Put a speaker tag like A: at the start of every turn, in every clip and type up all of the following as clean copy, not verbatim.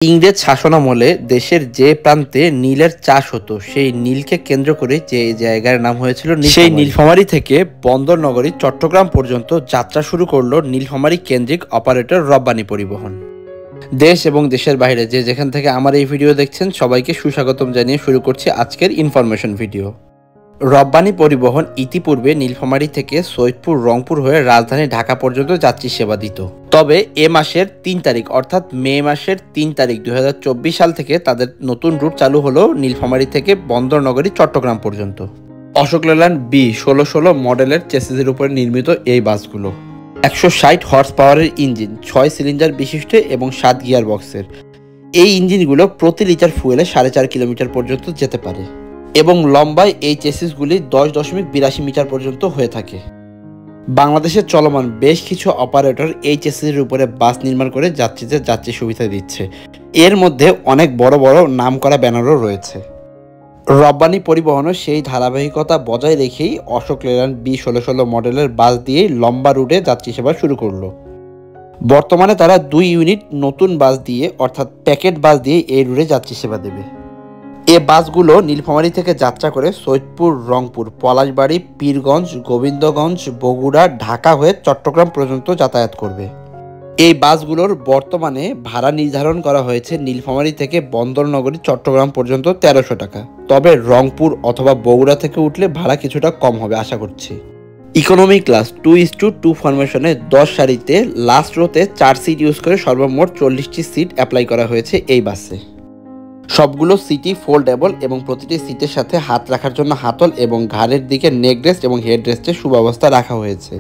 A: ইংরেজ শাসনামলে দেশের যে প্রান্তে নীলের চাষ হতো সেই নীলকে কেন্দ্র করে যে জায়গার নাম হয়েছিল সেই নীলফামারী থেকে বন্দর নগরী চট্টগ্রাম পর্যন্ত যাত্রা শুরু করলো নীলফামারী কেন্দ্রিক অপারেটর রব্বানী পরিবহন। দেশ এবং দেশের বাইরে যে যেখান থেকে আমার এই ভিডিও দেখছেন সবাইকে সুস্বাগতম জানিয়ে শুরু করছি আজকের ইনফরমেশন ভিডিও। রব্বানী পরিবহন ইতিপূর্বে নীলফামারী থেকে সৈয়দপুর রংপুর হয়ে রাজধানী ঢাকা পর্যন্ত যাত্রী সেবা দিত। তবে এ মাসের ৩ তারিখ অর্থাৎ মে মাসের ৩ তারিখ ২০২৪ সাল থেকে তাদের নতুন রুট চালু হলো নীলফামারী থেকে বন্দর নগরী চট্টগ্রাম পর্যন্ত। অশোক লেল্যান্ড B1616 মডেলের চেসিসের উপরে নির্মিত এই বাসগুলো ১৬০ হর্স পাওয়ারের ইঞ্জিন, ৬ সিলিন্ডার বিশিষ্ট এবং ৭ গিয়ার বক্সের। এই ইঞ্জিনগুলো প্রতি লিটার ফুয়েলে ৪.৫ কিলোমিটার পর্যন্ত যেতে পারে এবং লম্বায় এই চেসিসগুলি ১০.৮২ মিটার পর্যন্ত হয়ে থাকে। বাংলাদেশের চলমান বেশ কিছু অপারেটর এই চেসিসের উপরে বাস নির্মাণ করে যাত্রীদের যাত্রী সুবিধা দিচ্ছে। এর মধ্যে অনেক বড় বড় নামকরা ব্যানারও রয়েছে। রব্বানী পরিবহনের সেই ধারাবাহিকতা বজায় রেখেই অশোক লেল্যান্ড B1616 মডেলের বাস দিয়েই লম্বা রুটে যাত্রী সেবা শুরু করলো। বর্তমানে তারা ২ ইউনিট নতুন বাস দিয়ে অর্থাৎ প্যাকেট বাস দিয়ে এই রুটে যাত্রী সেবা দেবে। এ বাসগুলো নীলফামারী থেকে যাত্রা করে সৈয়দপুর, রংপুর, পলাশবাড়ী, পীরগঞ্জ, গোবিন্দগঞ্জ, বগুড়া, ঢাকা হয়ে চট্টগ্রাম পর্যন্ত যাতায়াত করবে। এই বাসগুলোর বর্তমানে ভাড়া নির্ধারণ করা হয়েছে নীলফামারী থেকে বন্দর নগরী চট্টগ্রাম পর্যন্ত ১৩০০ টাকা। তবে রংপুর অথবা বগুড়া থেকে উঠলে ভাড়া কিছুটা কম হবে আশা করছি। ইকোনমি ক্লাস 2:2 ফরমেশনে ১০ সারিতে লাস্ট রোতে ৪ সিট ইউজ করে সর্বমোট ৪০টি সিট অ্যাপ্লাই করা হয়েছে এই বাসে। সবগুলো সিটই ফোল্ডেবল এবং প্রতিটি সিটের সাথে হাত রাখার জন্য হাতল এবং ঘাড়ের দিকে নেক রেস্ট এবং হেড রেস্টের সুব্যবস্থা রাখা হয়েছে।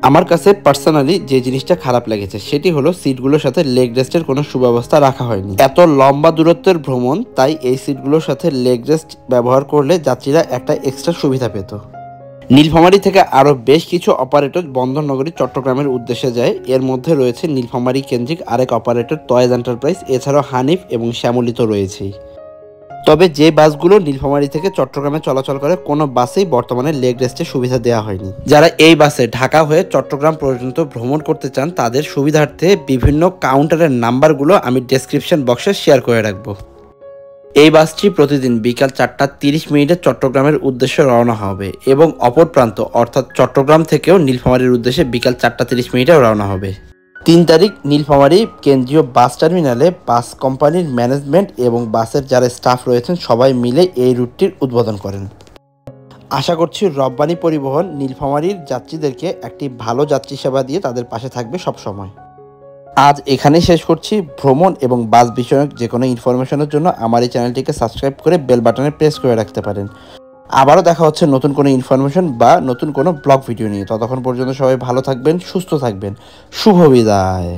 A: আমার কাছে পার্সোনালি যে জিনিসটা খারাপ লেগেছে সেটি হলো সিটগুলোর সাথে লেগ রেস্টের কোনো সুব্যবস্থা রাখা হয়নি। এত লম্বা দূরত্বের ভ্রমণ, তাই এই সিটগুলোর সাথে লেগ রেস্ট ব্যবহার করলে যাত্রীরা একটা এক্সট্রা সুবিধা পেত। নীলফামারী থেকে আরও বেশ কিছু অপারেটর বন্দর নগরী চট্টগ্রামের উদ্দেশ্যে যায়। এর মধ্যে রয়েছে নীলফামারী কেন্দ্রিক আরেক অপারেটর তয়েজ এন্টারপ্রাইজ, এছাড়াও হানিফ এবং শ্যামলী তো রয়েছেই। তবে যে বাসগুলো নীলফামারী থেকে চট্টগ্রামে চলাচল করে কোনো বাসেই বর্তমানে লেগ রেস্টের সুবিধা দেওয়া হয়নি। যারা এই বাসে ঢাকা হয়ে চট্টগ্রাম পর্যন্ত ভ্রমণ করতে চান তাদের সুবিধার্থে বিভিন্ন কাউন্টারের নাম্বারগুলো আমি ডেসক্রিপশন বক্সে শেয়ার করে রাখবো। এই বাসটি প্রতিদিন বিকাল ৪টা ৩০ চট্টগ্রামের উদ্দেশ্যে রওনা হবে এবং অপর প্রান্ত অর্থাৎ চট্টগ্রাম থেকেও নীলফামারীর উদ্দেশ্যে বিকাল ৪টা ৩০ রওনা হবে। ৩ তারিখ নীলফামারী কেন্দ্রীয় বাস টার্মিনালে বাস কোম্পানির ম্যানেজমেন্ট এবং বাসের যারা স্টাফ রয়েছেন সবাই মিলে এই রুটটির উদ্বোধন করেন। আশা করছি রব্বানী পরিবহন নীলফামারীর যাত্রীদেরকে একটি ভালো যাত্রী সেবা দিয়ে তাদের পাশে থাকবে সবসময়। আজ এখানেই শেষ করছি। ভ্রমণ এবং বাস বিষয়ক যে কোনো ইনফরমেশনের জন্য আমার এই চ্যানেলটিকে সাবস্ক্রাইব করে বেল বাটনে প্রেস করে রাখতে পারেন। আবারও দেখা হচ্ছে নতুন কোনো ইনফরমেশন বা নতুন কোনো ব্লগ ভিডিও নিয়ে। ততক্ষণ পর্যন্ত সবাই ভালো থাকবেন, সুস্থ থাকবেন। শুভ বিদায়।